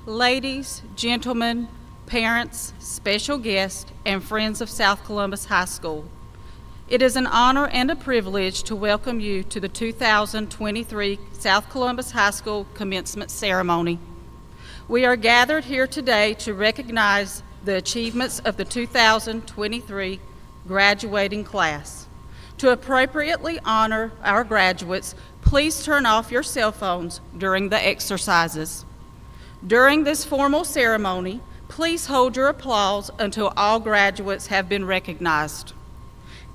Ladies, gentlemen, parents, special guests, and friends of South Columbus High School, it is an honor and a privilege to welcome you to the 2023 South Columbus High School commencement ceremony. We are gathered here today to recognize the achievements of the 2023 graduating class. To appropriately honor our graduates, please turn off your cell phones during the exercises. During this formal ceremony, please hold your applause until all graduates have been recognized.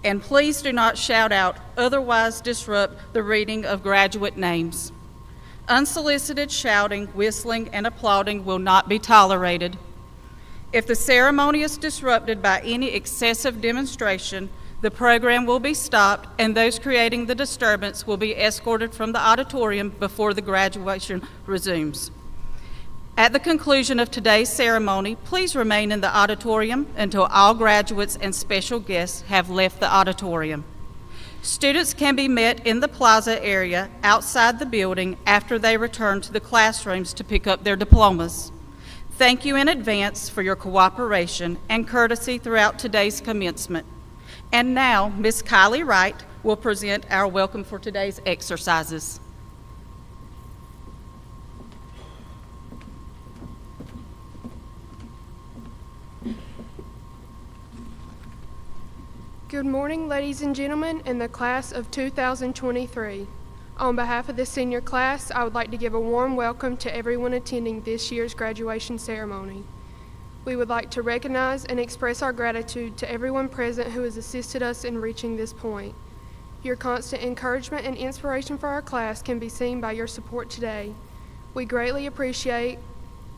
And please do not shout out, otherwise disrupt the reading of graduate names. Unsolicited shouting, whistling, and applauding will not be tolerated. If the ceremony is disrupted by any excessive demonstration, the program will be stopped and those creating the disturbance will be escorted from the auditorium before the graduation resumes. At the conclusion of today's ceremony, please remain in the auditorium until all graduates and special guests have left the auditorium. Students can be met in the plaza area outside the building after they return to the classrooms to pick up their diplomas. Thank you in advance for your cooperation and courtesy throughout today's commencement. And now, Ms. Kylie Wright will present our welcome for today's exercises. Good morning, ladies and gentlemen in the class of 2023. On behalf of the senior class, I would like to give a warm welcome to everyone attending this year's graduation ceremony. We would like to recognize and express our gratitude to everyone present who has assisted us in reaching this point. Your constant encouragement and inspiration for our class can be seen by your support today. We greatly appreciate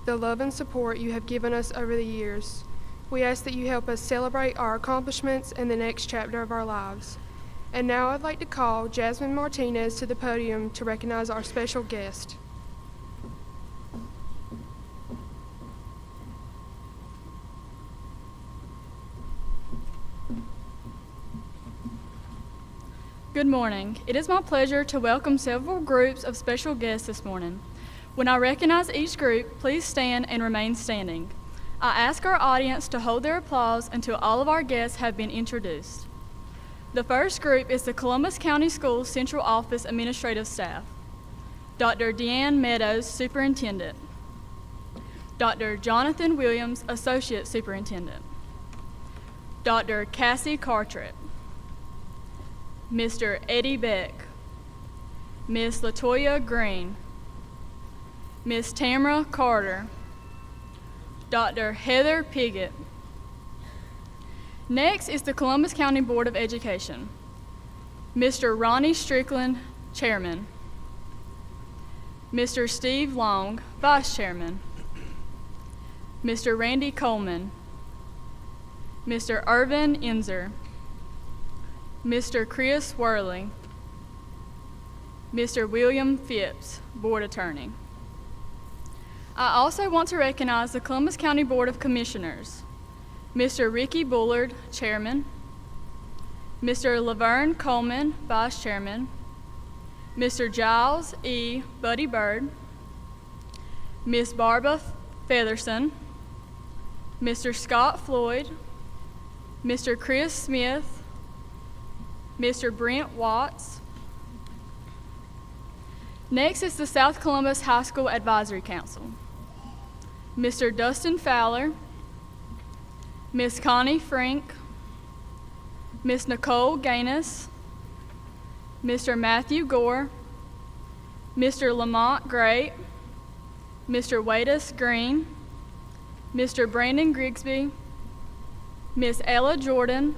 the love and support you have given us over the years. We ask that you help us celebrate our accomplishments in the next chapter of our lives. And now I'd like to call Jasmine Martinez to the podium to recognize our special guest. Good morning. It is my pleasure to welcome several groups of special guests this morning. When I recognize each group, please stand and remain standing. I ask our audience to hold their applause until all of our guests have been introduced. The first group is the Columbus County Schools Central Office Administrative Staff. Dr. Deanne Meadows, Superintendent. Dr. Jonathan Williams, Associate Superintendent. Dr. Cassie Cartret. Mr. Eddie Beck. Ms. Latoya Green. Ms. Tamara Carter. Dr. Heather Piggott. Next is the Columbus County Board of Education. Mr. Ronnie Strickland, Chairman. Mr. Steve Long, Vice Chairman. Mr. Randy Coleman. Mr. Irvin Enzer. Mr. Chris Worley. Mr. William Phipps, Board Attorney. I also want to recognize the Columbus County Board of Commissioners. Mr. Ricky Bullard, Chairman. Mr. Laverne Coleman, Vice Chairman. Mr. Giles E. Buddy Bird. Ms. Barbara Featherson. Mr. Scott Floyd. Mr. Chris Smith. Mr. Brent Watts. Next is the South Columbus High School Advisory Council. Mr. Dustin Fowler, Ms. Connie Frank, Ms. Nicole Gaines, Mr. Matthew Gore, Mr. Lamont Gray, Mr. Wadus Green, Mr. Brandon Grigsby, Ms. Ella Jordan,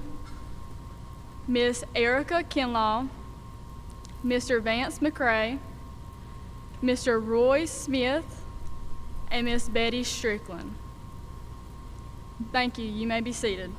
Ms. Erica Kinlaw, Mr. Vance McRae, Mr. Roy Smith, and Miss Betty Strickland. Thank you. You may be seated.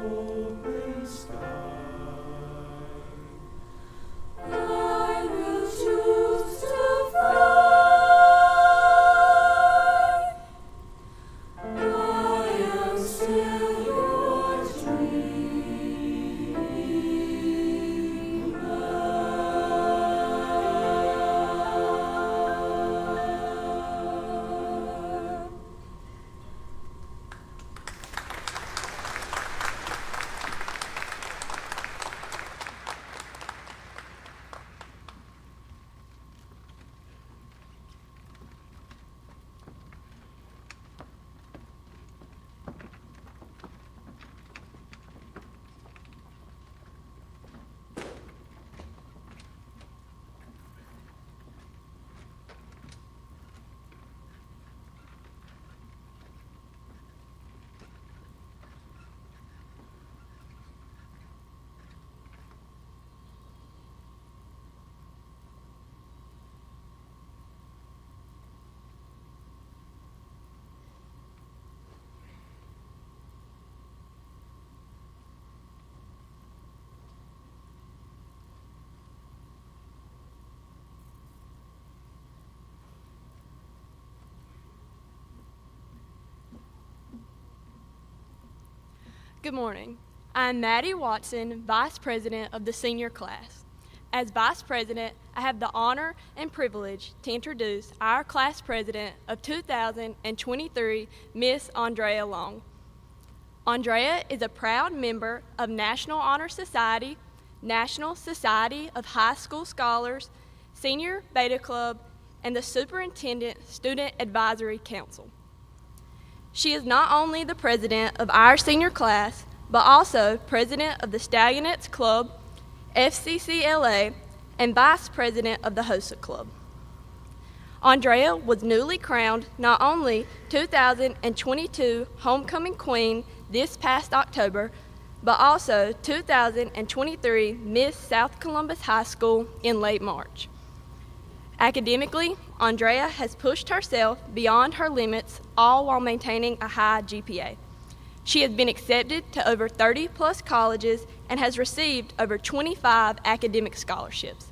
open sky. I will choose to fly. I am still your dreamer. Good morning. I'm Maddie Watson, Vice President of the senior class. As Vice President, I have the honor and privilege to introduce our class president of 2023, Miss Andrea Long. Andrea is a proud member of National Honor Society, National Society of High School Scholars, Senior Beta Club, and the Superintendent Student Advisory Council. She is not only the president of our senior class, but also president of the Stallionettes Club, FCCLA, and vice president of the HOSA Club. Andrea was newly crowned not only 2022 Homecoming Queen this past October, but also 2023 Miss South Columbus High School in late March. Academically, Andrea has pushed herself beyond her limits, all while maintaining a high GPA. She has been accepted to over 30+ colleges and has received over 25 academic scholarships.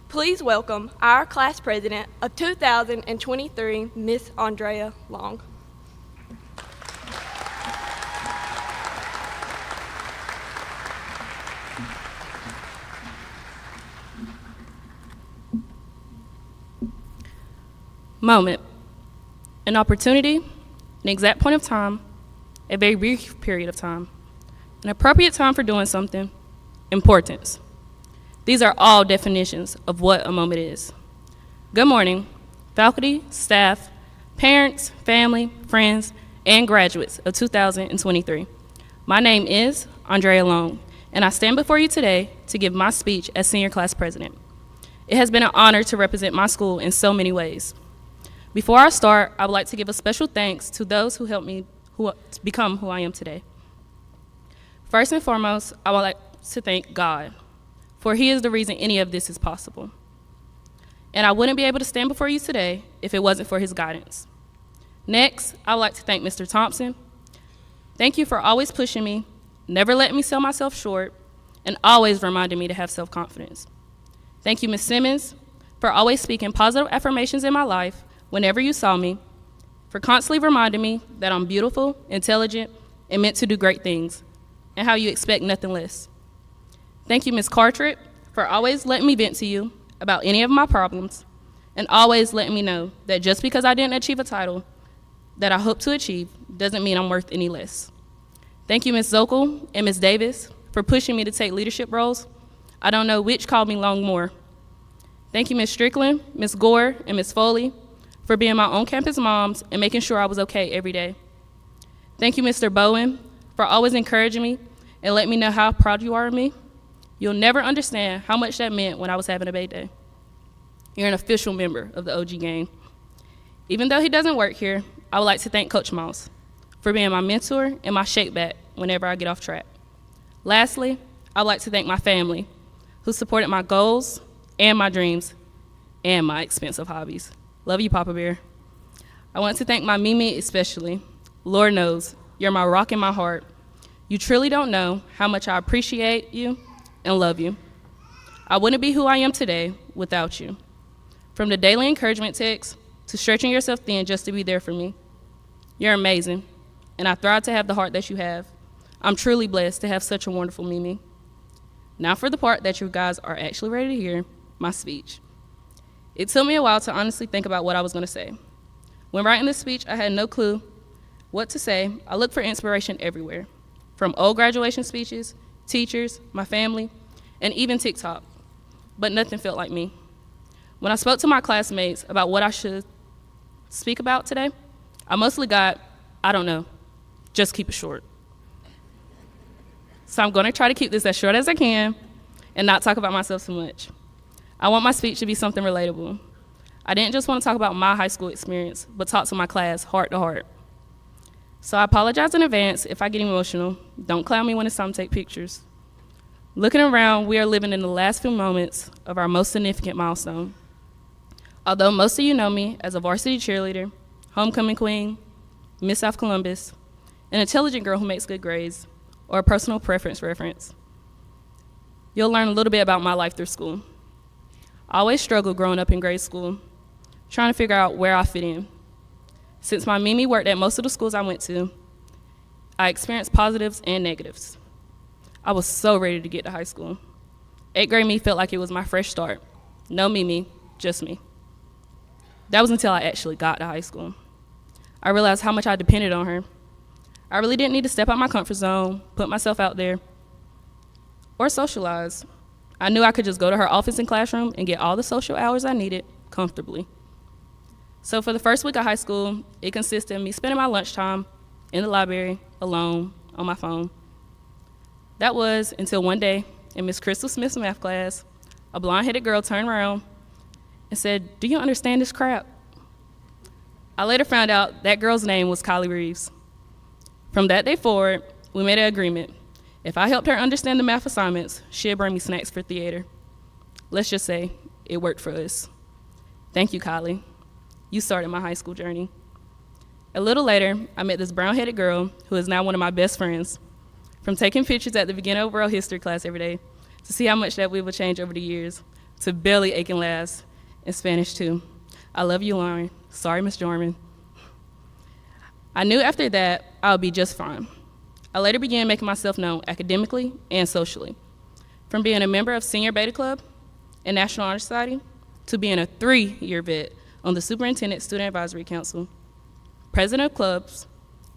Please welcome our class president of 2023, Miss Andrea Long. Moment, an opportunity, an exact point of time, a very brief period of time, an appropriate time for doing something, importance. These are all definitions of what a moment is. Good morning, faculty, staff, parents, family, friends, and graduates of 2023. My name is Andrea Long, and I stand before you today to give my speech as senior class president. It has been an honor to represent my school in so many ways. Before I start, I would like to give a special thanks to those who helped me become who I am today. First and foremost, I would like to thank God, for He is the reason any of this is possible. And I wouldn't be able to stand before you today if it wasn't for His guidance. Next, I would like to thank Mr. Thompson. Thank you for always pushing me, never letting me sell myself short, and always reminding me to have self-confidence. Thank you, Ms. Simmons, for always speaking positive affirmations in my life whenever you saw me, for constantly reminding me that I'm beautiful, intelligent, and meant to do great things, and how you expect nothing less. Thank you, Ms. Carteret, for always letting me vent to you about any of my problems, and always letting me know that just because I didn't achieve a title that I hope to achieve doesn't mean I'm worth any less. Thank you, Ms. Zokel and Ms. Davis, for pushing me to take leadership roles. I don't know which called me Long more. Thank you, Ms. Strickland, Ms. Gore, and Ms. Foley, for being my on-campus moms and making sure I was okay every day. Thank you, Mr. Bowen, for always encouraging me and letting me know how proud you are of me. You'll never understand how much that meant when I was having a bad day. You're an official member of the OG gang. Even though he doesn't work here, I would like to thank Coach Moss for being my mentor and my shakeback whenever I get off track. Lastly, I would like to thank my family, who supported my goals and my dreams and my expensive hobbies. Love you, Papa Bear. I want to thank my Mimi especially. Lord knows, you're my rock in my heart. You truly don't know how much I appreciate you and love you. I wouldn't be who I am today without you. From the daily encouragement texts to stretching yourself thin just to be there for me. You're amazing, and I thrive to have the heart that you have. I'm truly blessed to have such a wonderful Mimi. Now for the part that you guys are actually ready to hear, my speech. It took me a while to honestly think about what I was going to say. When writing this speech, I had no clue what to say. I looked for inspiration everywhere, from old graduation speeches, teachers, my family, and even TikTok, but nothing felt like me. When I spoke to my classmates about what I should speak about today, I mostly got, I don't know, just keep it short. So I'm going to try to keep this as short as I can and not talk about myself so much. I want my speech to be something relatable. I didn't just want to talk about my high school experience, but talk to my class heart to heart. So I apologize in advance if I get emotional. Don't clown me when it's time to take pictures. Looking around, we are living in the last few moments of our most significant milestone. Although most of you know me as a varsity cheerleader, homecoming queen, Miss South Columbus, an intelligent girl who makes good grades, or a personal preference reference, you'll learn a little bit about my life through school. I always struggled growing up in grade school, trying to figure out where I fit in. Since my Mimi worked at most of the schools I went to, I experienced positives and negatives. I was so ready to get to high school. 8th grade me felt like it was my fresh start. No Mimi, just me. That was until I actually got to high school. I realized how much I depended on her. I really didn't need to step out my comfort zone, put myself out there, or socialize. I knew I could just go to her office and classroom and get all the social hours I needed comfortably. So for the first week of high school, it consisted of me spending my lunchtime in the library alone on my phone. That was until one day in Miss Crystal Smith's math class, a blonde-headed girl turned around and said, "Do you understand this crap?" I later found out that girl's name was Kylie Reeves. From that day forward, we made an agreement. If I helped her understand the math assignments, she'd bring me snacks for theater. Let's just say it worked for us. Thank you, Kylie. You started my high school journey. A little later, I met this brown-headed girl who is now one of my best friends. From taking pictures at the beginning of world history class every day to see how much that we would change over the years, to barely aching laughs in Spanish too. I love you, Lauren. Sorry, Miss Jorman. I knew after that I would be just fine. I later began making myself known academically and socially. From being a member of Senior Beta Club and National Honor Society to being a 3-year vet on the Superintendent Student Advisory Council, president of clubs,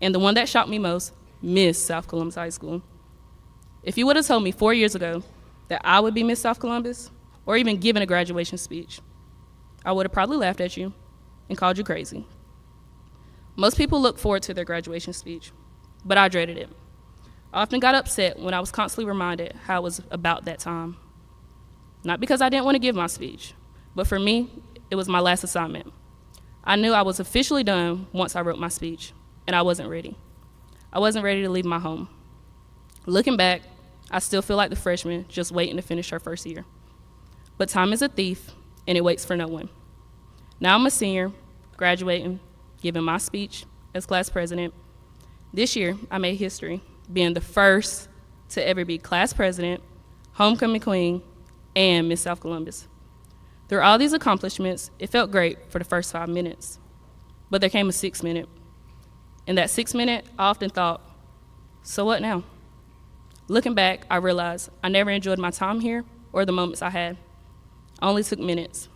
and the one that shocked me most, Miss South Columbus High School. If you would have told me 4 years ago that I would be Miss South Columbus or even given a graduation speech, I would have probably laughed at you and called you crazy. Most people look forward to their graduation speech, but I dreaded it. I often got upset when I was constantly reminded how it was about that time. Not because I didn't want to give my speech, but for me, it was my last assignment. I knew I was officially done once I wrote my speech, and I wasn't ready. I wasn't ready to leave my home. Looking back, I still feel like the freshman just waiting to finish her first year. But time is a thief, and it waits for no one. Now I'm a senior, graduating, giving my speech as class president. This year, I made history, being the first to ever be class president, homecoming queen, and Miss South Columbus. Through all these accomplishments, it felt great for the first 5 minutes, but there came a 6 minute. In that 6 minute, I often thought, so what now? Looking back, I realized I never enjoyed my time here or the moments I had. I only took minutes.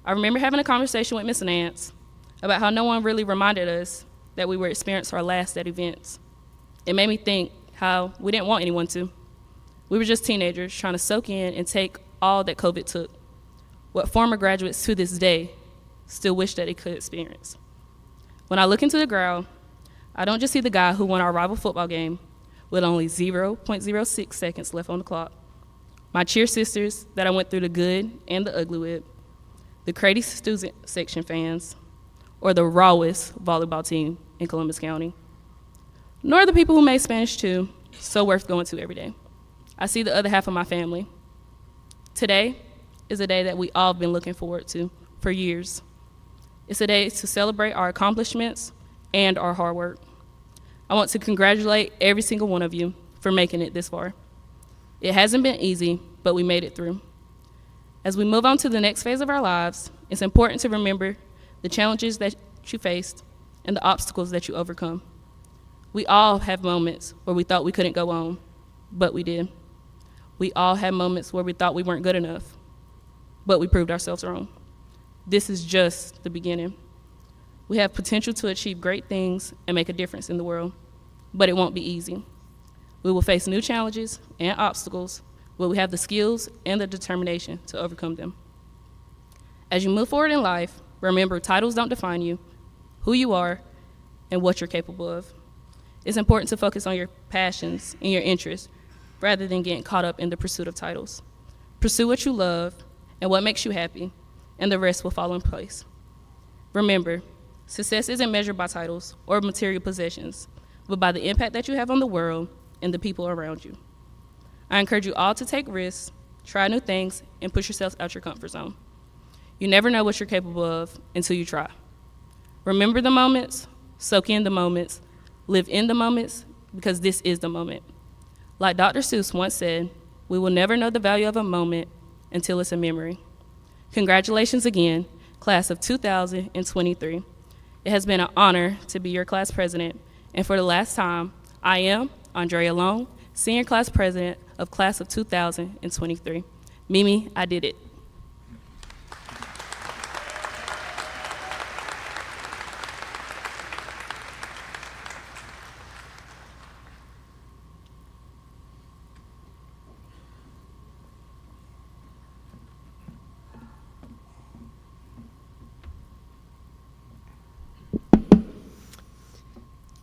I remember having a conversation with Miss Nance about how no one really reminded us that we were experiencing our last at events. It made me think how we didn't want anyone to. We were just teenagers trying to soak in and take all that COVID took, what former graduates to this day still wish that they could experience. When I look into the crowd, I don't just see the guy who won our rival football game with only 0.06 seconds left on the clock, my cheer sisters that I went through the good and the ugly with, the crazy student section fans, or the rawest volleyball team in Columbus County, nor the people who made Spanish 2 so worth going to every day. I see the other half of my family. Today is a day that we all have been looking forward to for years. It's a day to celebrate our accomplishments and our hard work. I want to congratulate every single one of you for making it this far. It hasn't been easy, but we made it through. As we move on to the next phase of our lives, it's important to remember the challenges that you faced and the obstacles that you overcome. We all have moments where we thought we couldn't go on, but we did. We all had moments where we thought we weren't good enough, but we proved ourselves wrong. This is just the beginning. We have potential to achieve great things and make a difference in the world, but it won't be easy. We will face new challenges and obstacles, but we have the skills and the determination to overcome them. As you move forward in life, remember titles don't define you, who you are, and what you're capable of. It's important to focus on your passions and your interests rather than getting caught up in the pursuit of titles. Pursue what you love and what makes you happy, and the rest will fall in place. Remember, success isn't measured by titles or material possessions, but by the impact that you have on the world and the people around you. I encourage you all to take risks, try new things, and push yourselves out your comfort zone. You never know what you're capable of until you try. Remember the moments, soak in the moments, live in the moments, because this is the moment. Like Dr. Seuss once said, we will never know the value of a moment until it's a memory. Congratulations again, class of 2023. It has been an honor to be your class president, and for the last time, I am Andrea Long, senior class president of class of 2023. Mimi, I did it.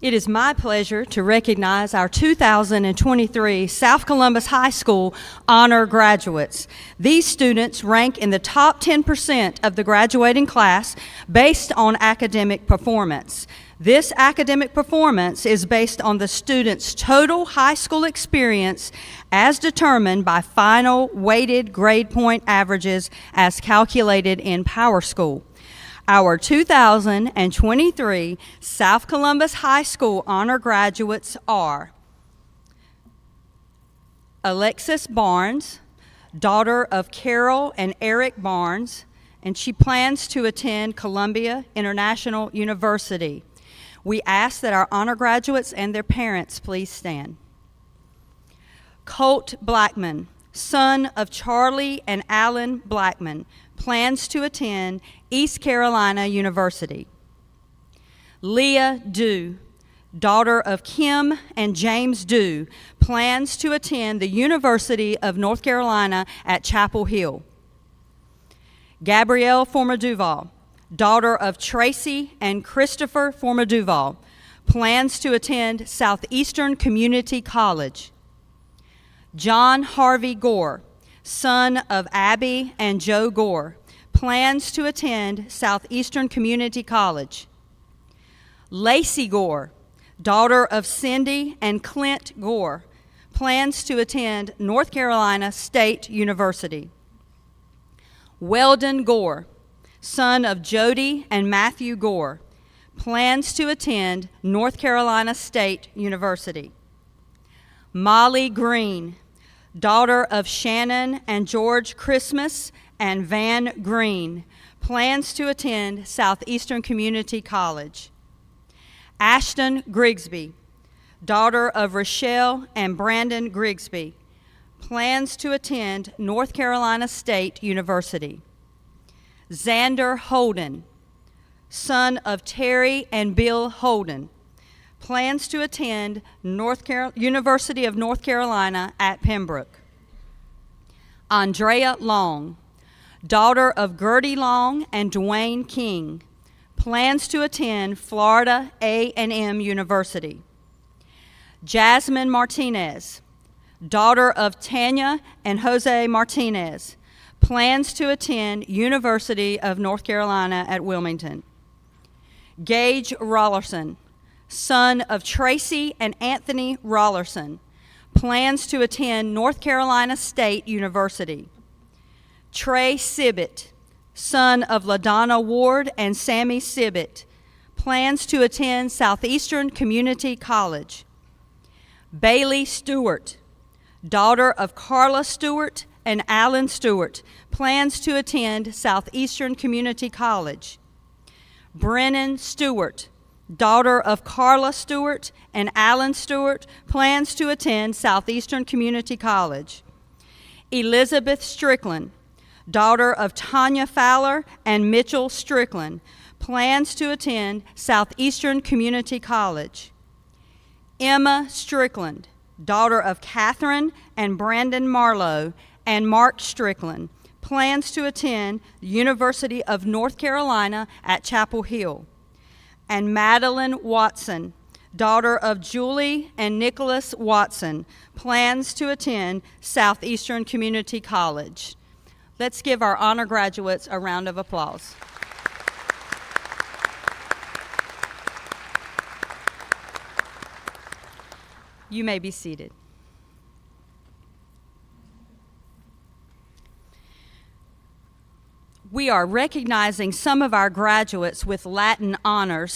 It is my pleasure to recognize our 2023 South Columbus High School honor graduates. These students rank in the top 10% of the graduating class based on academic performance. This academic performance is based on the student's total high school experience as determined by final weighted grade point averages as calculated in PowerSchool. Our 2023 South Columbus High School honor graduates are Alexis Barnes, daughter of Carol and Eric Barnes, and she plans to attend Columbia International University. We ask that our honor graduates and their parents please stand. Colt Blackman, son of Charlie and Alan Blackman, plans to attend East Carolina University. Leah Dew, daughter of Kim and James Dew, plans to attend the University of North Carolina at Chapel Hill. Gabrielle Former-Duval, daughter of Tracy and Christopher Former-Duval, plans to attend Southeastern Community College. John Harvey Gore, son of Abby and Joe Gore, plans to attend Southeastern Community College. Lacey Gore, daughter of Cindy and Clint Gore, plans to attend North Carolina State University. Weldon Gore, son of Jody and Matthew Gore, plans to attend North Carolina State University. Molly Green, daughter of Shannon and George Christmas and Van Green, plans to attend Southeastern Community College. Ashton Grigsby, daughter of Rochelle and Brandon Grigsby, plans to attend North Carolina State University. Xander Holden, son of Terry and Bill Holden, plans to attend University of North Carolina at Pembroke. Andrea Long, daughter of Gertie Long and Dwayne King, plans to attend Florida A&M University. Jasmine Martinez, daughter of Tanya and Jose Martinez, plans to attend University of North Carolina at Wilmington. Gage Rollerson, son of Tracy and Anthony Rollerson, plans to attend North Carolina State University. Trey Sibbett, son of LaDonna Ward and Sammy Sibbett, plans to attend Southeastern Community College. Bailey Stewart, daughter of Carla Stewart and Alan Stewart, plans to attend Southeastern Community College. Brennan Stewart, daughter of Carla Stewart and Alan Stewart, plans to attend Southeastern Community College. Elizabeth Strickland, daughter of Tanya Fowler and Mitchell Strickland, plans to attend Southeastern Community College. Emma Strickland, daughter of Catherine and Brandon Marlowe and Mark Strickland, plans to attend the University of North Carolina at Chapel Hill. And Madeline Watson, daughter of Julie and Nicholas Watson, plans to attend Southeastern Community College. Let's give our honor graduates a round of applause. You may be seated. We are recognizing some of our graduates with Latin honors,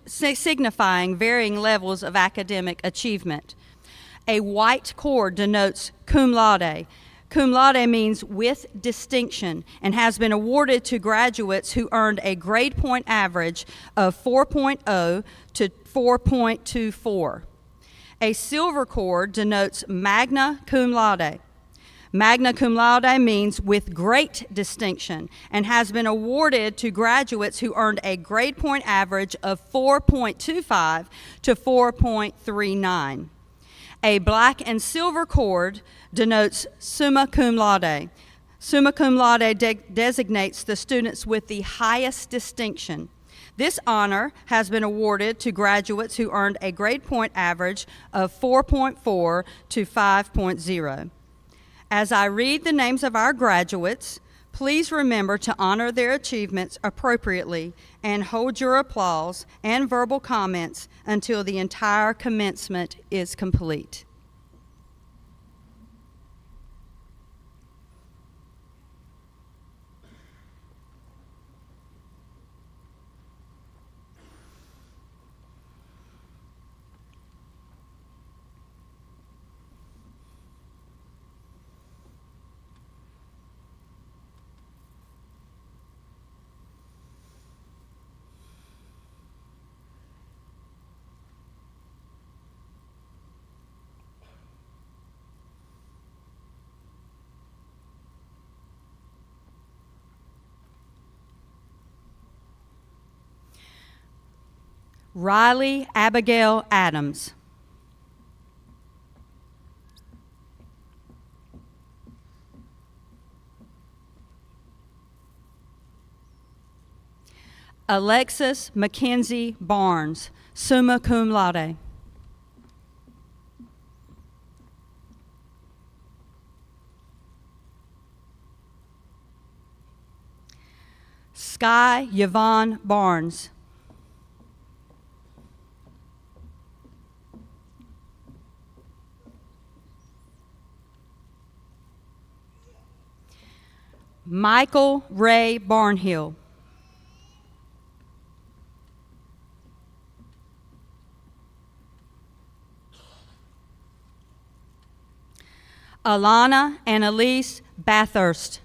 signifying varying levels of academic achievement. A white cord denotes cum laude. Cum laude means with distinction and has been awarded to graduates who earned a grade point average of 4.0 to 4.24. A silver cord denotes magna cum laude. Magna cum laude means with great distinction and has been awarded to graduates who earned a grade point average of 4.25 to 4.39. A black and silver cord denotes summa cum laude. Summa cum laude designates the students with the highest distinction. This honor has been awarded to graduates who earned a grade point average of 4.4 to 5.0. As I read the names of our graduates, please remember to honor their achievements appropriately and hold your applause and verbal comments until the entire commencement is complete. Riley Abigail Adams. Alexis Mackenzie Barnes, summa cum laude. Sky Yvonne Barnes. Michael Ray Barnhill. Alana Annalise Bathurst.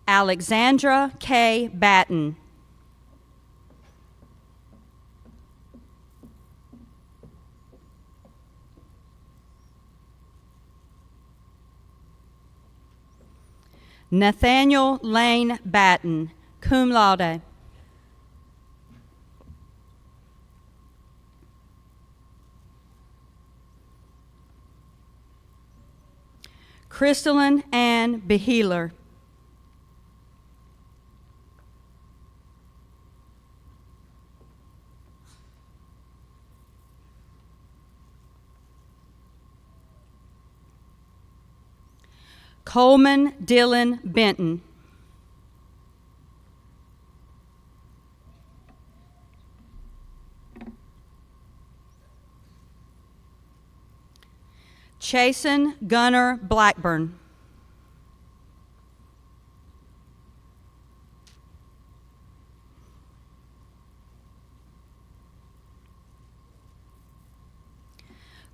Alexandra K. Batten. Nathaniel Lane Batten, cum laude. Crystalline Ann Beheeler. Coleman Dylan Benton. Chasen Gunnar Blackburn.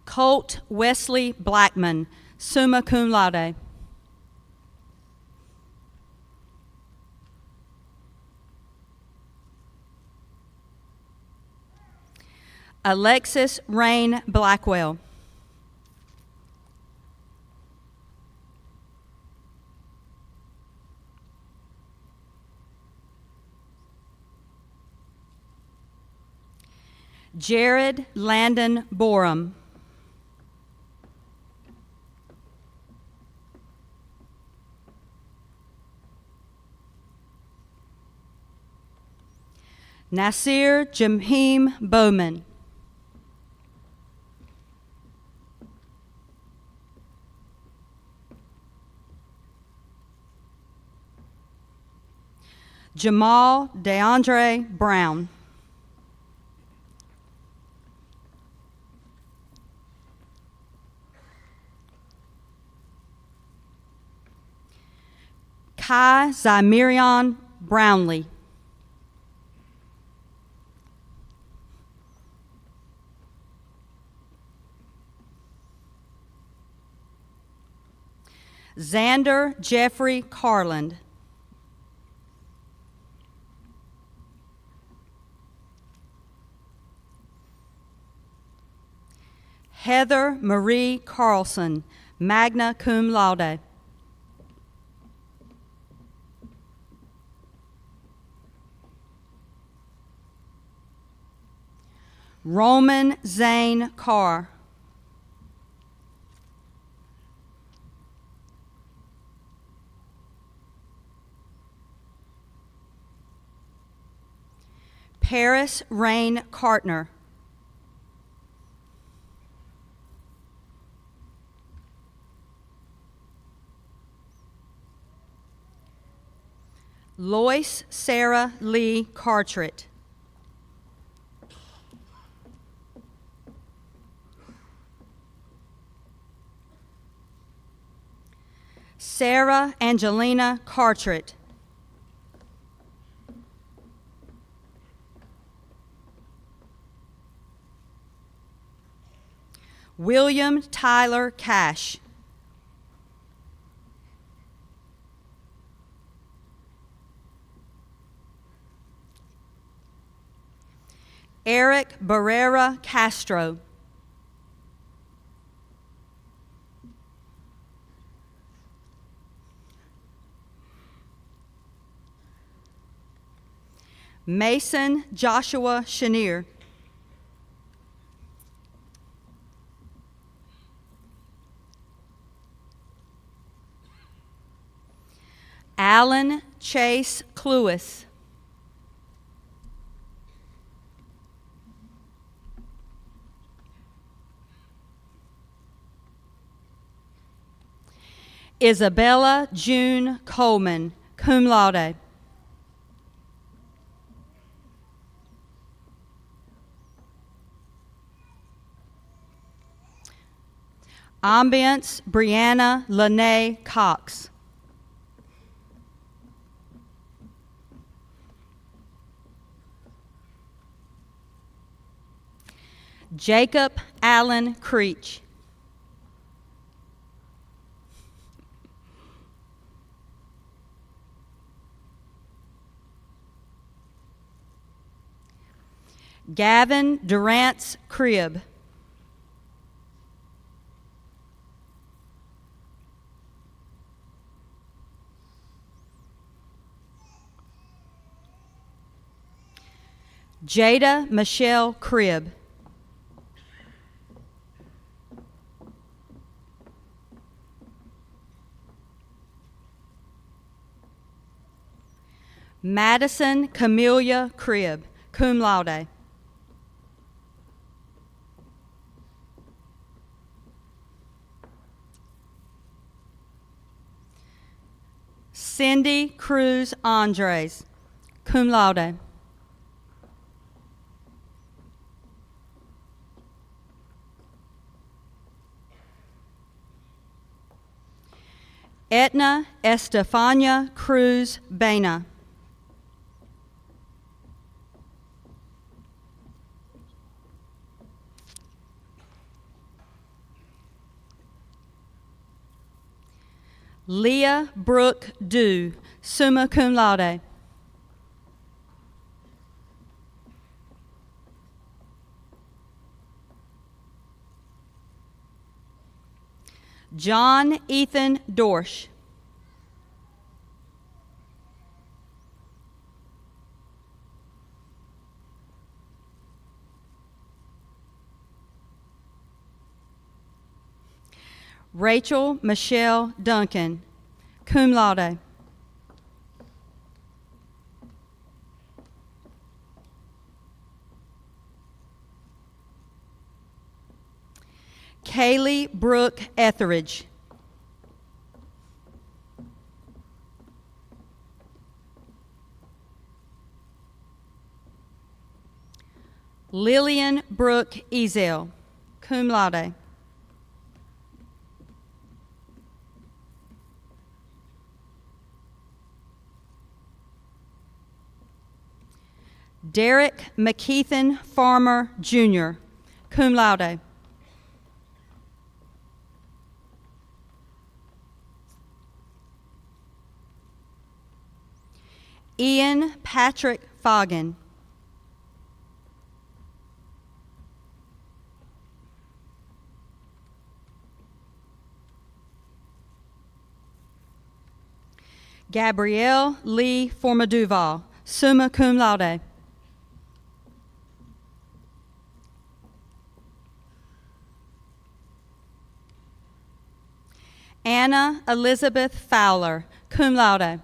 Colt Wesley Blackman, summa cum laude. Alexis Rain Blackwell. Jared Landon Borum. Nasir Jamheem Bowman. Jamal DeAndre Brown. Kai Zymirion Brownlee. Xander Jeffrey Carland. Heather Marie Carlson, magna cum laude. Roman Zane Carr. Paris Rain Cartner. Lois Sarah Lee Cartret. Sarah Angelina Cartret. William Tyler Cash. Eric Barrera Castro. Mason Joshua Chenier. Alan Chase Cluis. Isabella June Coleman, cum laude. Ambience Brianna Lene Cox. Jacob Allen Creech. Gavin Durant's Crib. Jada Michelle Cribb. Madison Camelia Cribb, cum laude. Cindy Cruz Andres, cum laude. Etna Estefania Cruz Baena. Leah Brooke Dew, summa cum laude. John Ethan Dorsch. Rachel Michelle Duncan, cum laude. Kaylee Brooke Etheridge. Lillian Brooke Ezel, cum laude. Derek McKeithen Farmer, Jr., cum laude. Ian Patrick Foggin. Gabrielle Lee Formaduval, summa cum laude. Anna Elizabeth Fowler, cum laude.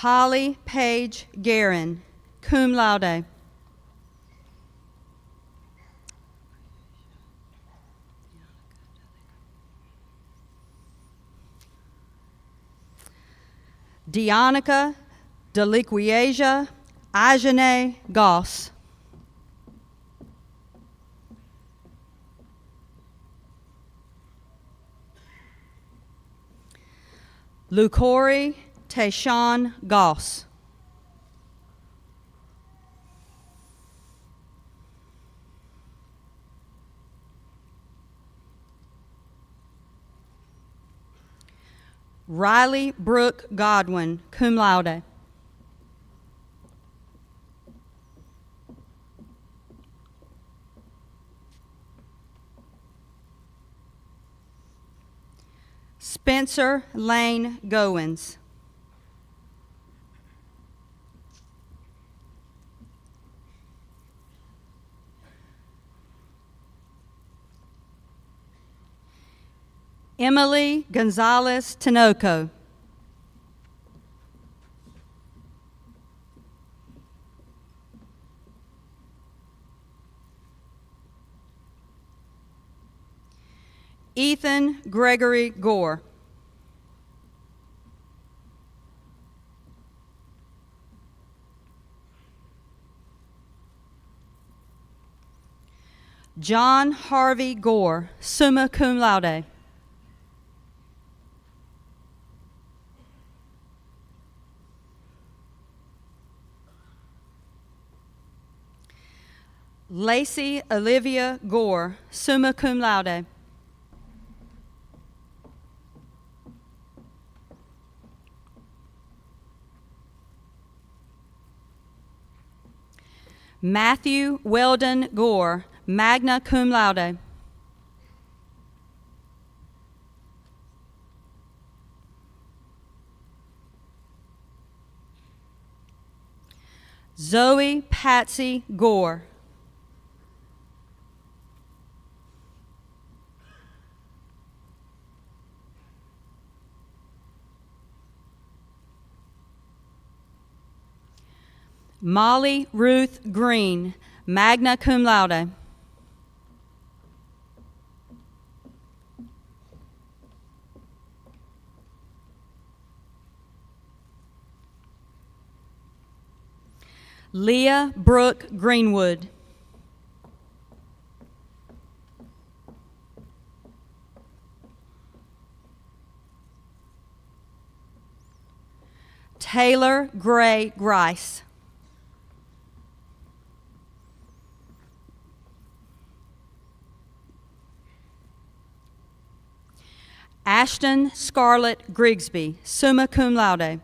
Holly Page Guerin, cum laude. Deonica Deliquiasia Ajane Goss. Lucori Tayshawn Goss. Riley Brooke Godwin, cum laude. Spencer Lane Goins. Emily Gonzalez Tinoco. Ethan Gregory Gore. John Harvey Gore, summa cum laude. Lacey Olivia Gore, summa cum laude. Matthew Weldon Gore, magna cum laude. Zoe Patsy Gore. Molly Ruth Green, magna cum laude. Leah Brooke Greenwood. Taylor Gray Grice. Ashton Scarlett Grigsby, summa cum laude.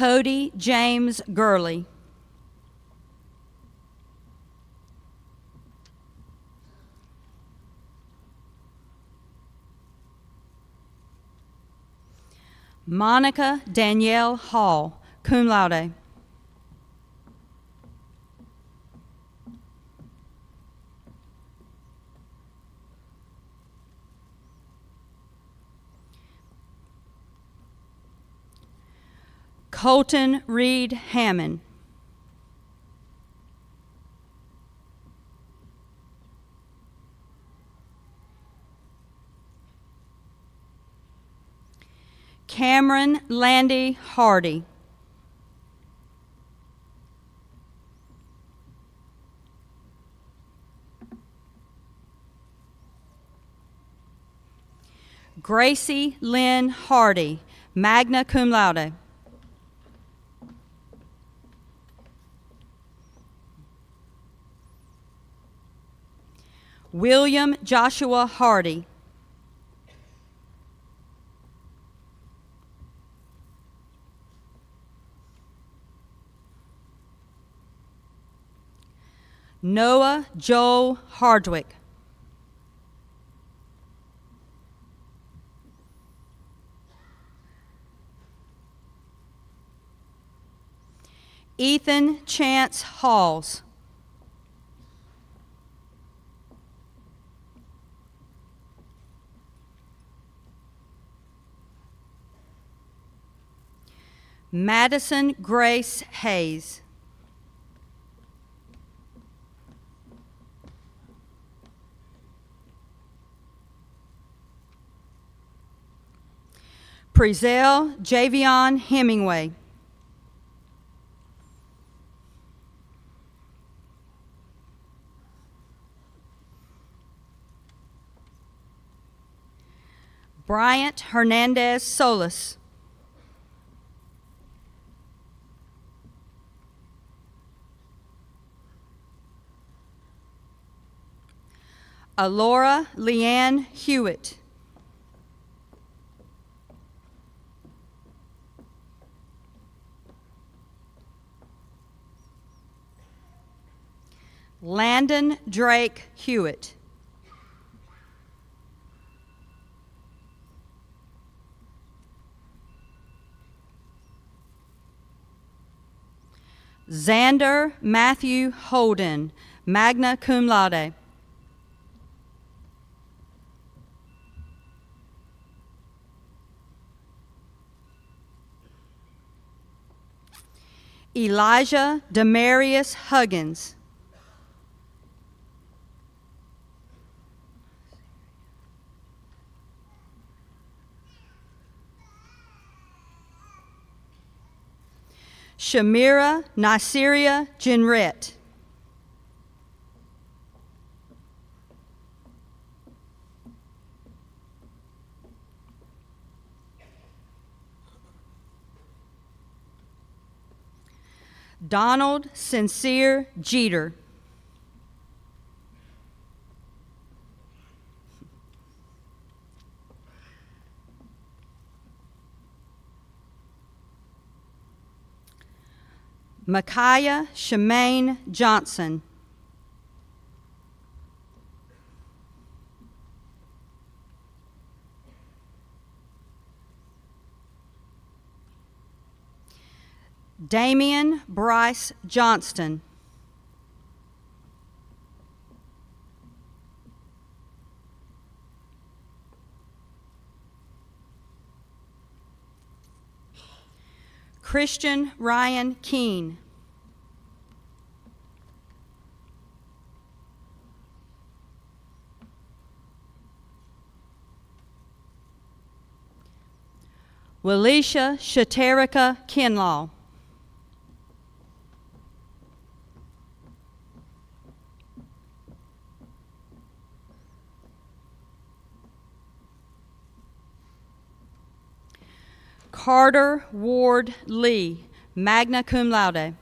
Cody James Gurley. Monica Danielle Hall, cum laude. Colton Reed Hammond. Cameron Landy Hardy. Gracie Lynn Hardy, magna cum laude. William Joshua Hardy. Noah Joel Hardwick. Ethan Chance Halls. Madison Grace Hayes. Prezell Javion Hemingway. Bryant Hernandez Solis. Alora Leanne Hewitt. Landon Drake Hewitt. Xander Matthew Holden, magna cum laude. Elijah Demarius Huggins. Shamira Nasiria Jenrette. Donald Sincere Jeter. Micaiah Shemaine Johnson. Damian Bryce Johnston. Christian Ryan Keene. Walisha Shaterika Kinlaw. Carter Ward Lee, magna cum laude.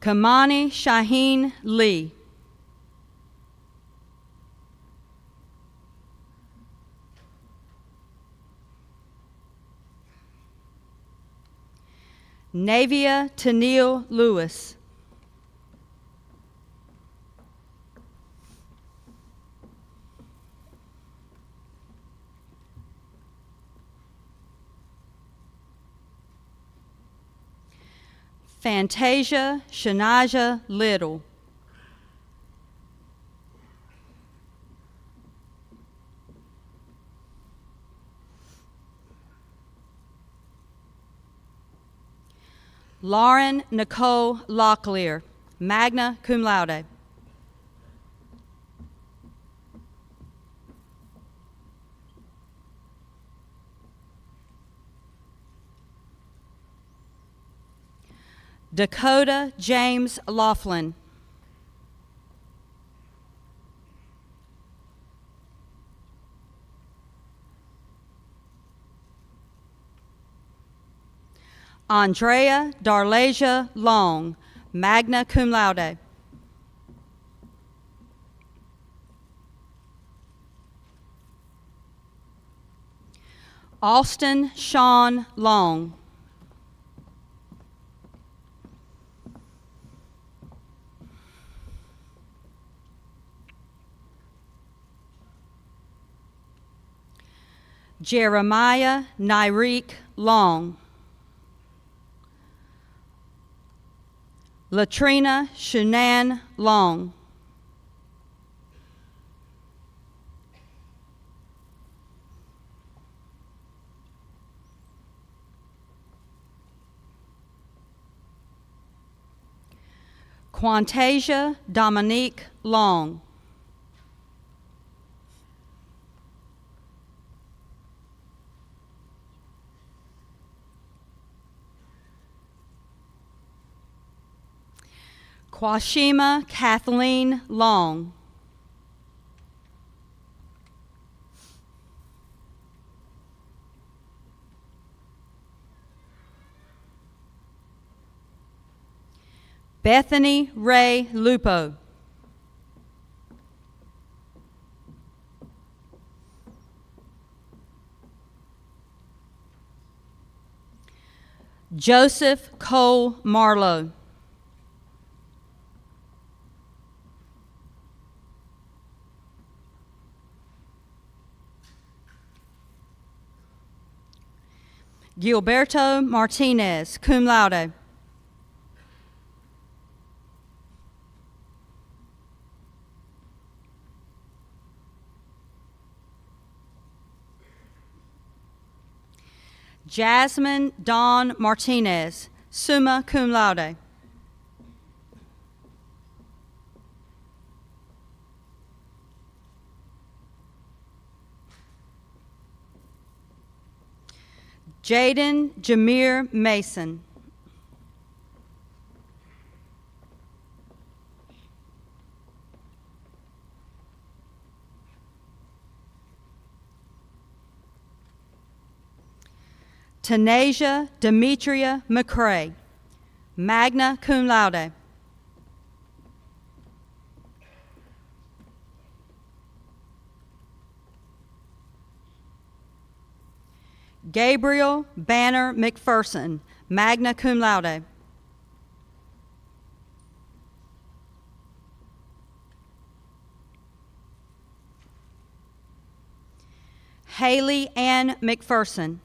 Kamani Shaheen Lee. Navia Tennille Lewis. Fantasia Shanaja Little. Lauren Nicole Locklear, magna cum laude. Dakota James Laughlin. Andrea Darlasia Long, magna cum laude. Austin Sean Long. Jeremiah Nyreek Long. Latrina Shunan Long. Quantasia Dominique Long. Kwashima Kathleen Long. Bethany Ray Lupo. Joseph Cole Marlowe. Gilberto Martinez, cum laude. Jasmine Dawn Martinez, summa cum laude. Jaden Jameer Mason. Tanasia Demetria McCrae, magna cum laude. Gabriel Banner McPherson, magna cum laude. Haley Ann McPherson.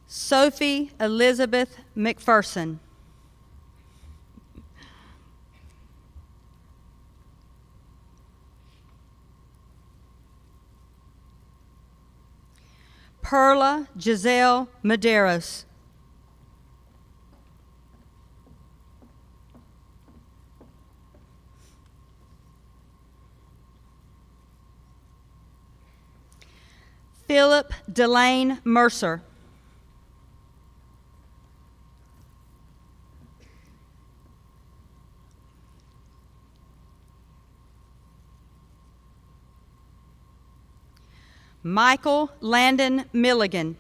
Sophie Elizabeth McPherson. Perla Giselle Medeiros. Philip Delane Mercer. Michael Landon Milligan.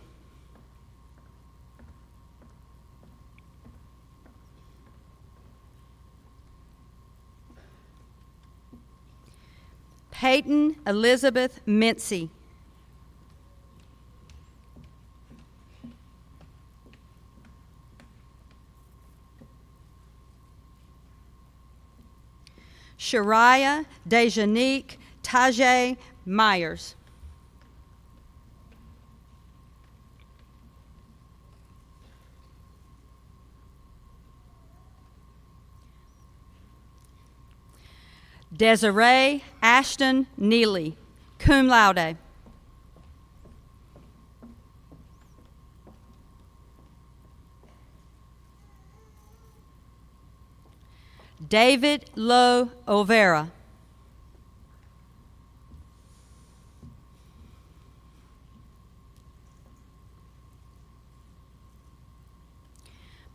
Peyton Elizabeth Mincy. Shariah Dejanique Tajay Myers. Desiree Ashton Neely, cum laude. David Lowe Olvera.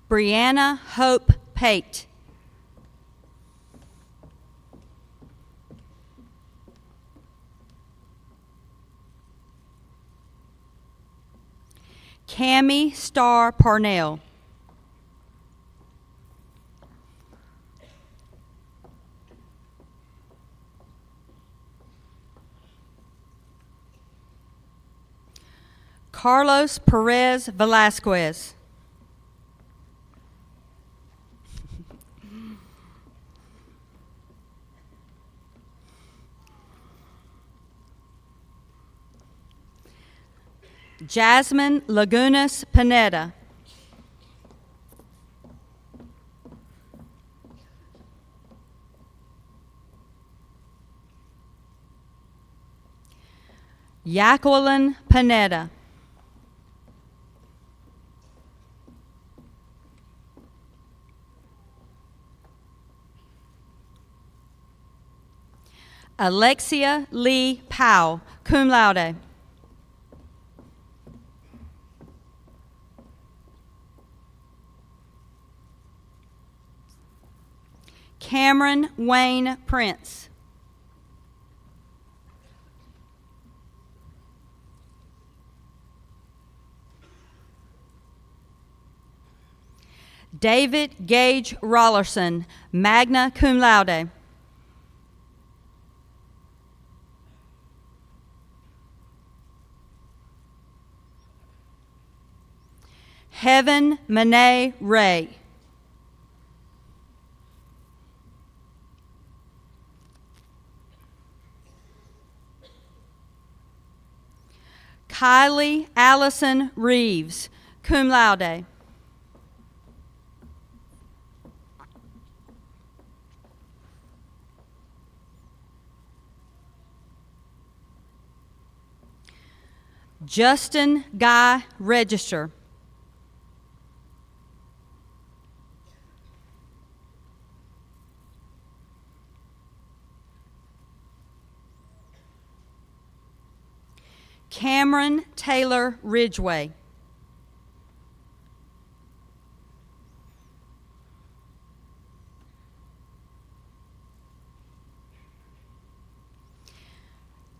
Brianna Hope Pate. Cammie Starr Parnell. Carlos Perez Velasquez. Jasmine Lagunas Pineda. Jacqueline Pineda. Alexia Lee Powell, cum laude. Cameron Wayne Prince. David Gage Rollerson, magna cum laude. Heaven Monet Ray. Kylie Allison Reeves, cum laude. Justin Guy Register. Cameron Taylor Ridgway.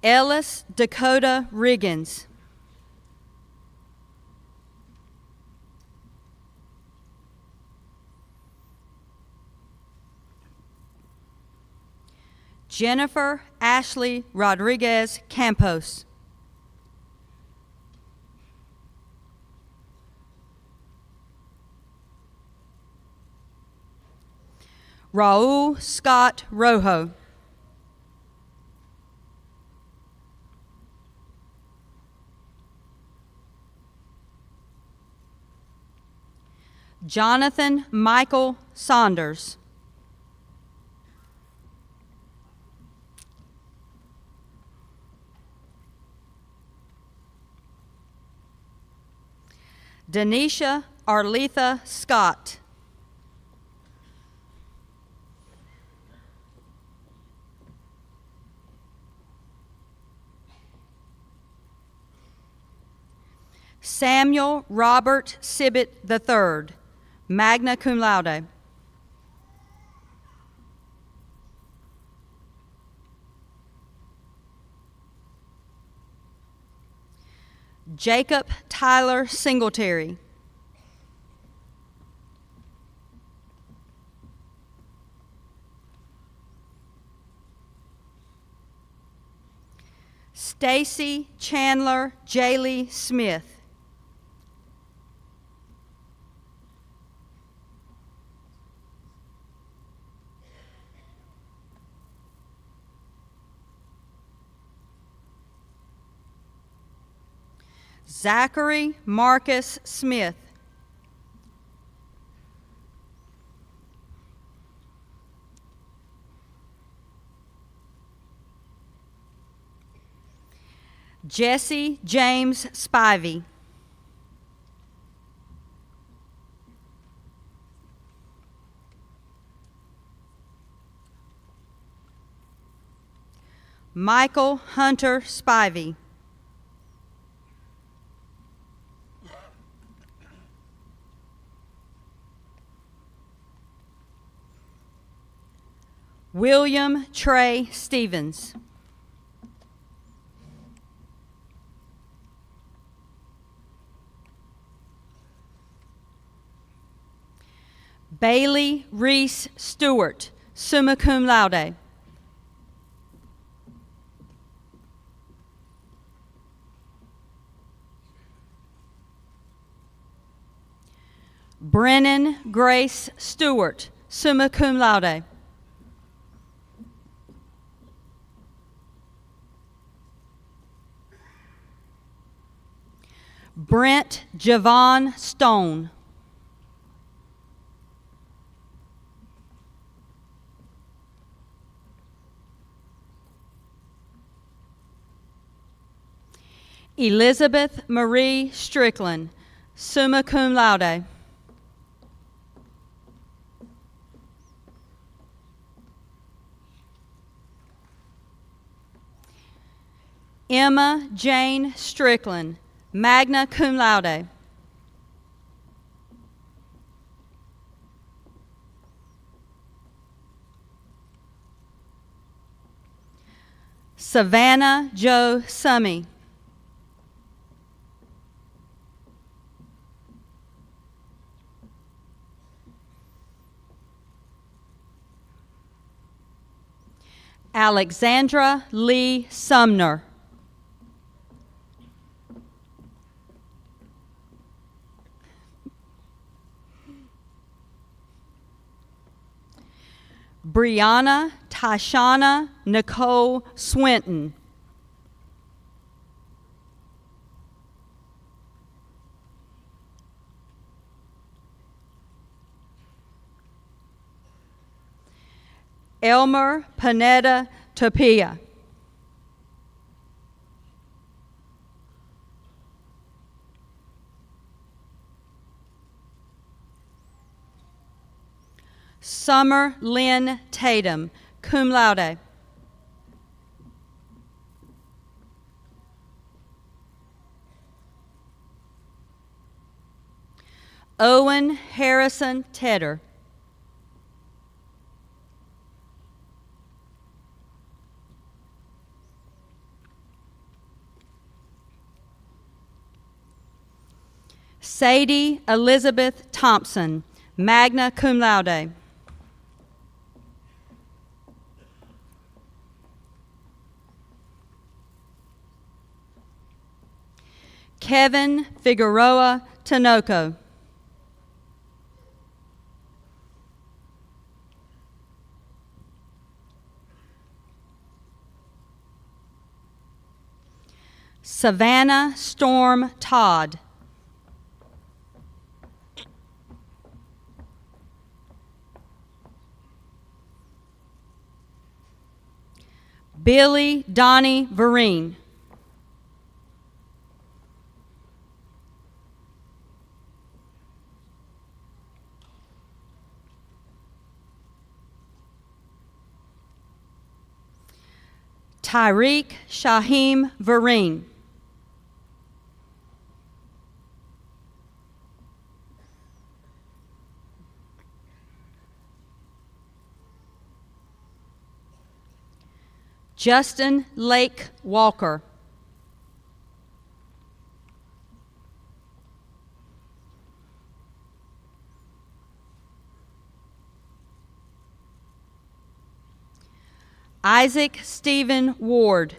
Ellis Dakota Riggins. Jennifer Ashley Rodriguez Campos. Raul Scott Rojo. Jonathan Michael Saunders. Denisha Arletha Scott. Samuel Robert Sibbett III, magna cum laude. Jacob Tyler Singletary. Stacy Chandler Jaylee Smith. Zachary Marcus Smith. Jesse James Spivey. Michael Hunter Spivey. William Trey Stevens. Bailey Reese Stewart, summa cum laude. Brennan Grace Stewart, summa cum laude. Brent Javon Stone. Elizabeth Marie Strickland, summa cum laude. Emma Jane Strickland, magna cum laude. Savannah Jo Summey. Alexandra Lee Sumner. Brianna Tashana Nicole Swinton. Elmer Panetta Tapia. Summer Lynn Tatum, cum laude. Owen Harrison Tedder. Sadie Elizabeth Thompson, magna cum laude. Kevin Figueroa Tinoco. Savannah Storm Todd. Billy Donnie Vereen. Tyreek Shaheem Vereen. Justin Lake Walker. Isaac Stephen Ward.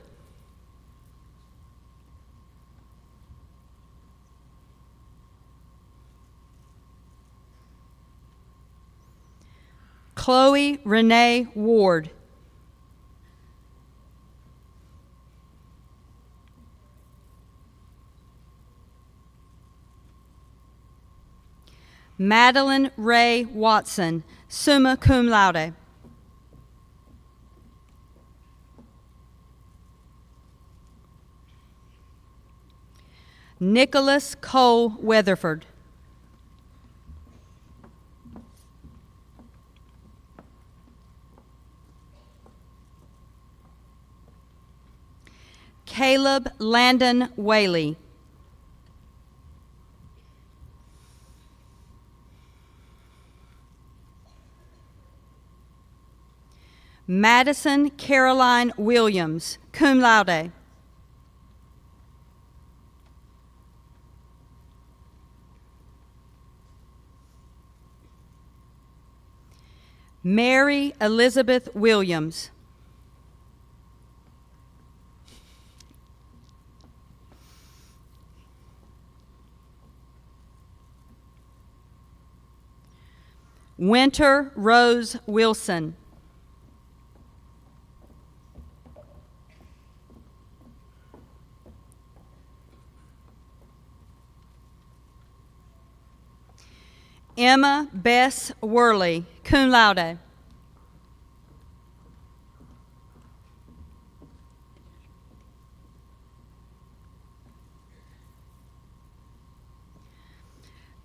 Chloe Renee Ward. Madeline Ray Watson, summa cum laude. Nicholas Cole Weatherford. Caleb Landon Whaley. Madison Caroline Williams, cum laude. Mary Elizabeth Williams. Winter Rose Wilson. Emma Bess Worley, cum laude.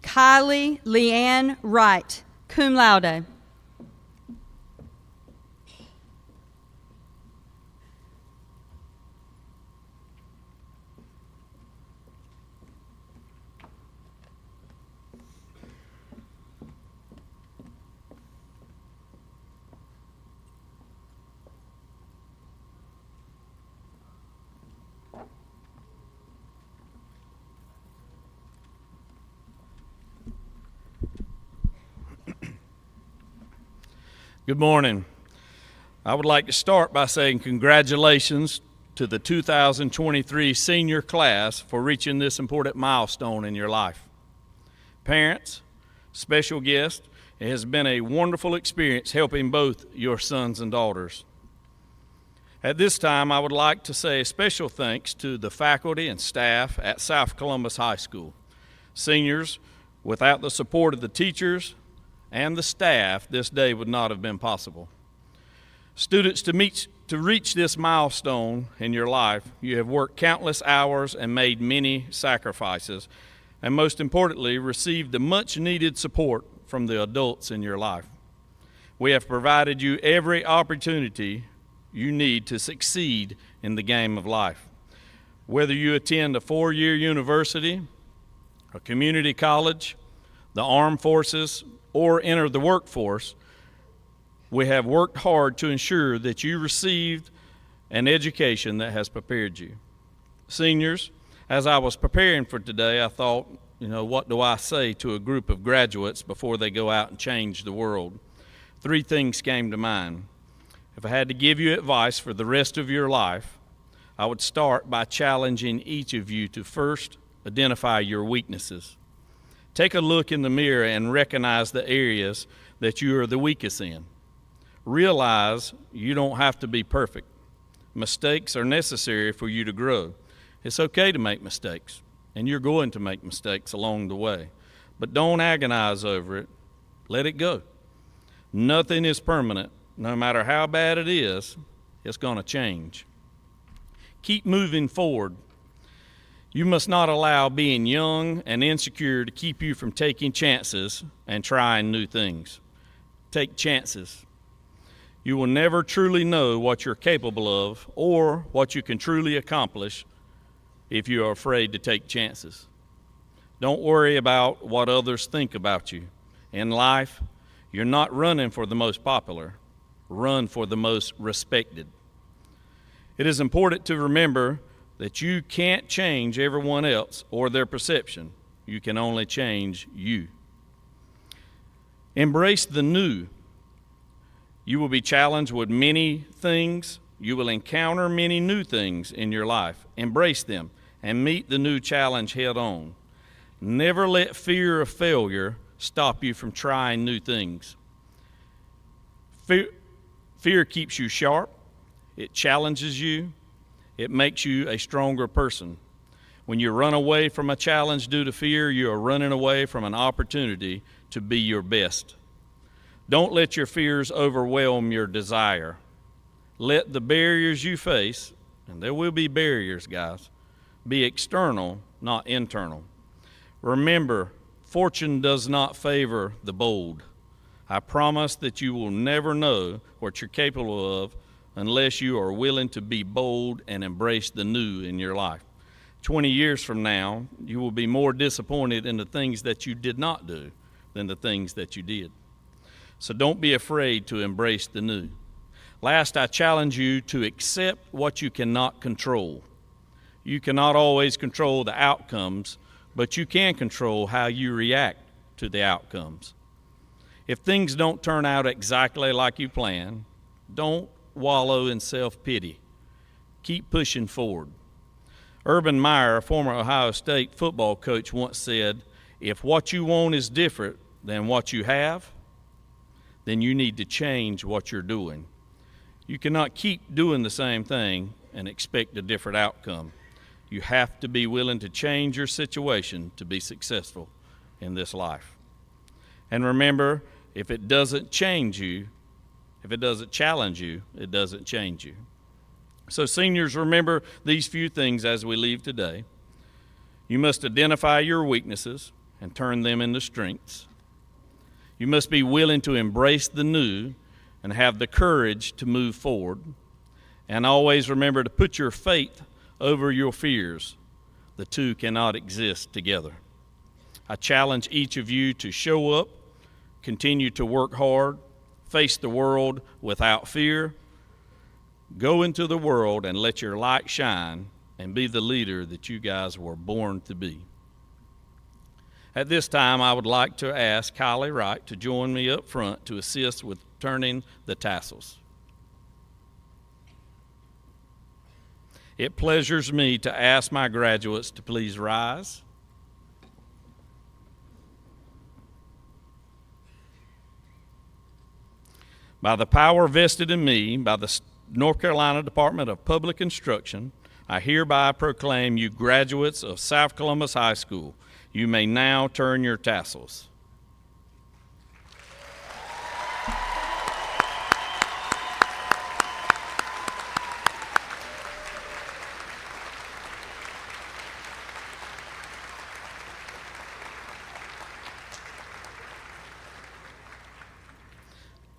Kylie Leanne Wright, cum laude. Good morning. I would like to start by saying congratulations to the 2023 senior class for reaching this important milestone in your life. Parents, special guests, it has been a wonderful experience helping both your sons and daughters. At this time, I would like to say a special thanks to the faculty and staff at South Columbus High School. Seniors, without the support of the teachers and the staff, this day would not have been possible. Students, to reach this milestone in your life, you have worked countless hours and made many sacrifices, and most importantly, received the much needed support from the adults in your life. We have provided you every opportunity you need to succeed in the game of life. Whether you attend a four-year university, a community college, the armed forces, or enter the workforce, we have worked hard to ensure that you received an education that has prepared you. Seniors, as I was preparing for today, I thought, what do I say to a group of graduates before they go out and change the world? Three things came to mind. If I had to give you advice for the rest of your life, I would start by challenging each of you to first identify your weaknesses. Take a look in the mirror and recognize the areas that you are the weakest in. Realize you don't have to be perfect. Mistakes are necessary for you to grow. It's okay to make mistakes, and you're going to make mistakes along the way. But don't agonize over it. Let it go. Nothing is permanent. No matter how bad it is, it's going to change. Keep moving forward. You must not allow being young and insecure to keep you from taking chances and trying new things. Take chances. You will never truly know what you're capable of or what you can truly accomplish if you are afraid to take chances. Don't worry about what others think about you. In life, you're not running for the most popular. Run for the most respected. It is important to remember that you can't change everyone else or their perception. You can only change you. Embrace the new. You will be challenged with many things. You will encounter many new things in your life. Embrace them and meet the new challenge head on. Never let fear of failure stop you from trying new things. Fear keeps you sharp. It challenges you. It makes you a stronger person. When you run away from a challenge due to fear, you are running away from an opportunity to be your best. Don't let your fears overwhelm your desire. Let the barriers you face, and there will be barriers, guys, be external, not internal. Remember, fortune does not favor the bold. I promise that you will never know what you're capable of unless you are willing to be bold and embrace the new in your life. 20 years from now, you will be more disappointed in the things that you did not do than the things that you did. So don't be afraid to embrace the new. Last, I challenge you to accept what you cannot control. You cannot always control the outcomes, but you can control how you react to the outcomes. If things don't turn out exactly like you planned, don't wallow in self-pity. Keep pushing forward. Urban Meyer, a former Ohio State football coach, once said, "If what you want is different than what you have, then you need to change what you're doing. You cannot keep doing the same thing and expect a different outcome. You have to be willing to change your situation to be successful in this life." And remember, if it doesn't change you, if it doesn't challenge you, it doesn't change you. So seniors, remember these few things as we leave today. You must identify your weaknesses and turn them into strengths. You must be willing to embrace the new and have the courage to move forward. And always remember to put your faith over your fears. The two cannot exist together. I challenge each of you to show up, continue to work hard, face the world without fear. Go into the world and let your light shine and be the leader that you guys were born to be. At this time, I would like to ask Kylie Wright to join me up front to assist with turning the tassels. It pleasures me to ask my graduates to please rise. By the power vested in me by the North Carolina Department of Public Instruction, I hereby proclaim you graduates of South Columbus High School. You may now turn your tassels.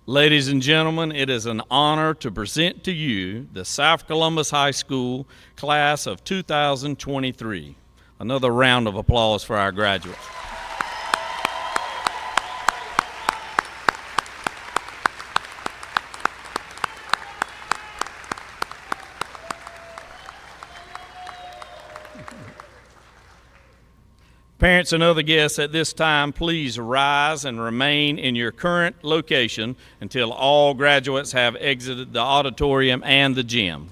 Ladies and gentlemen, it is an honor to present to you the South Columbus High School class of 2023. Another round of applause for our graduates. Parents and other guests, at this time, please rise and remain in your current location until all graduates have exited the auditorium and the gym.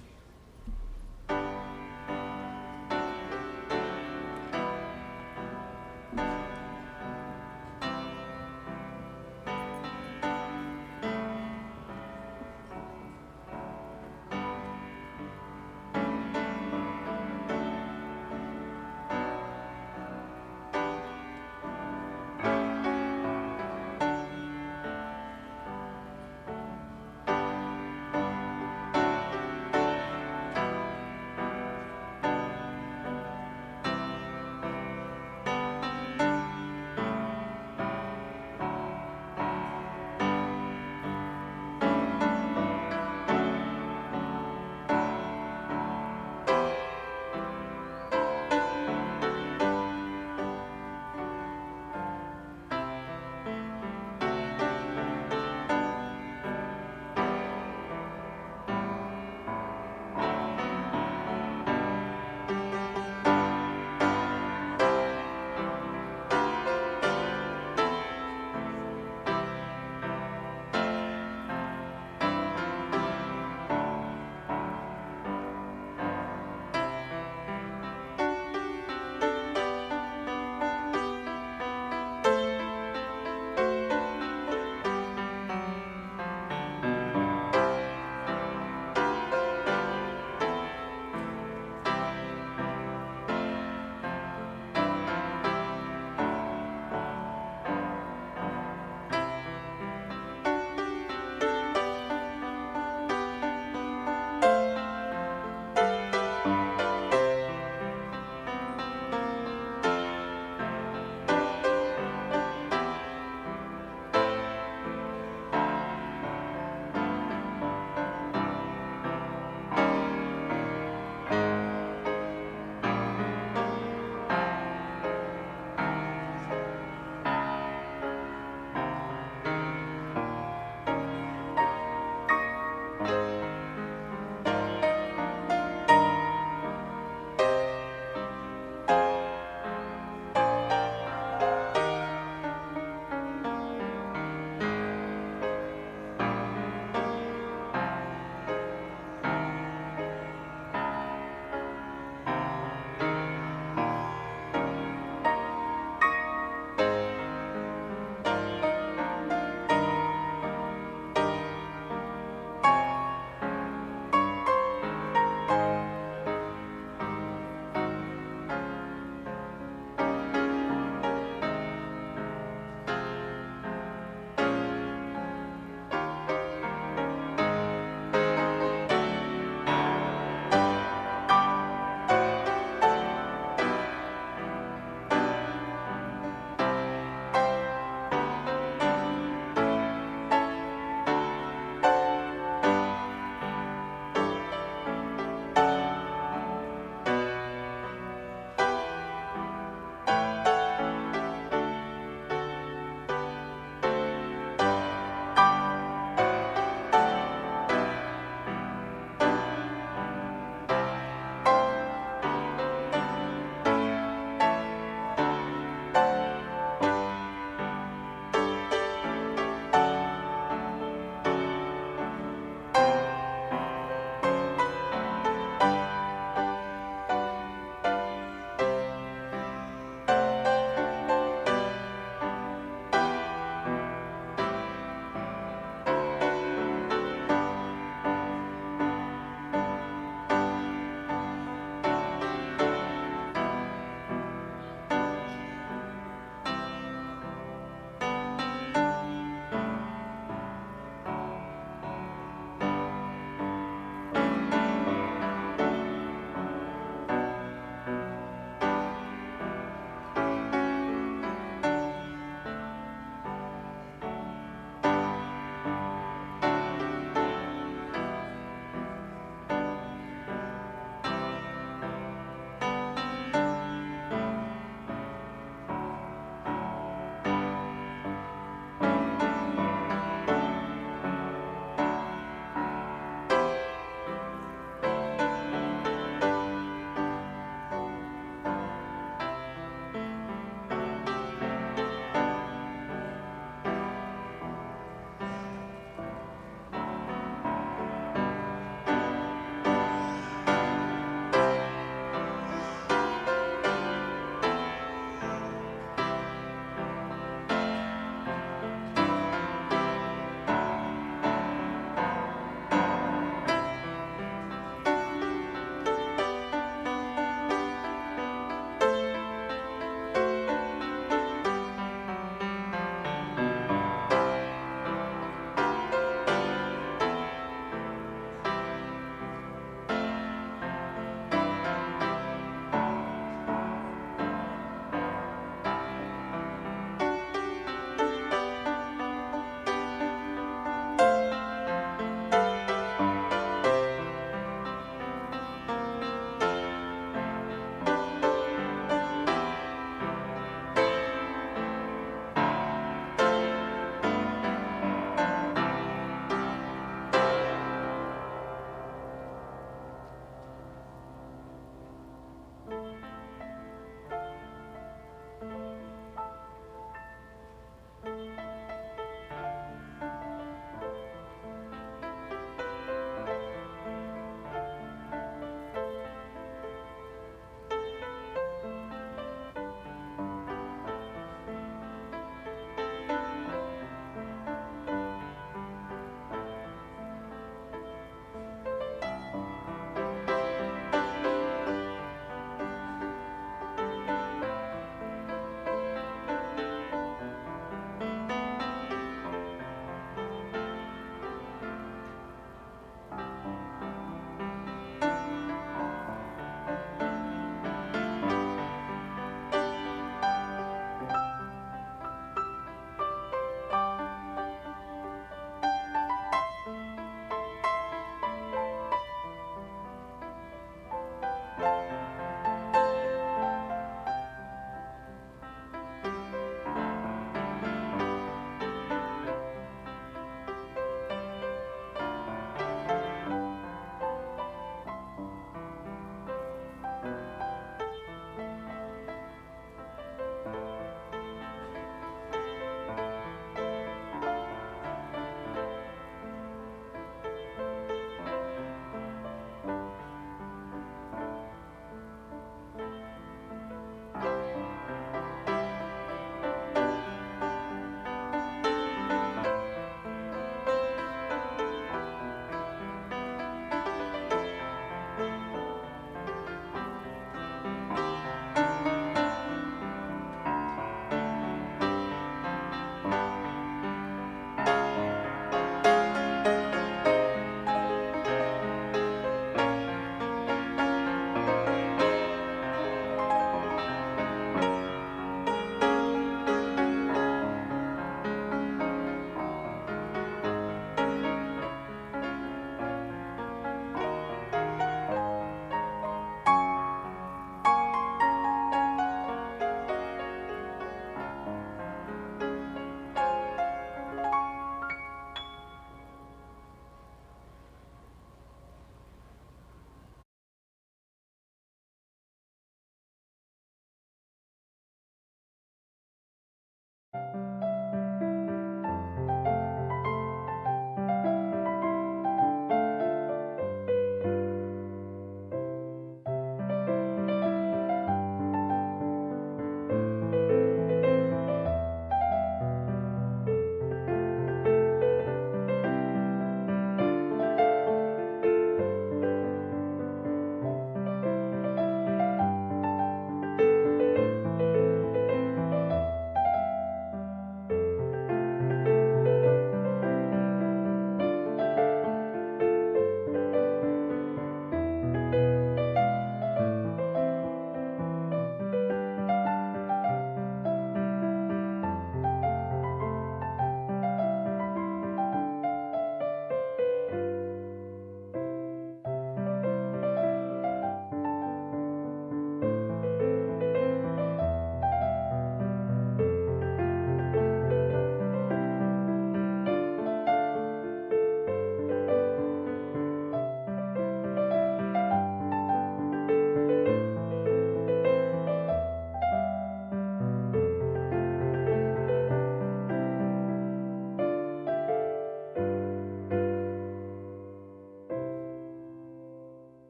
you.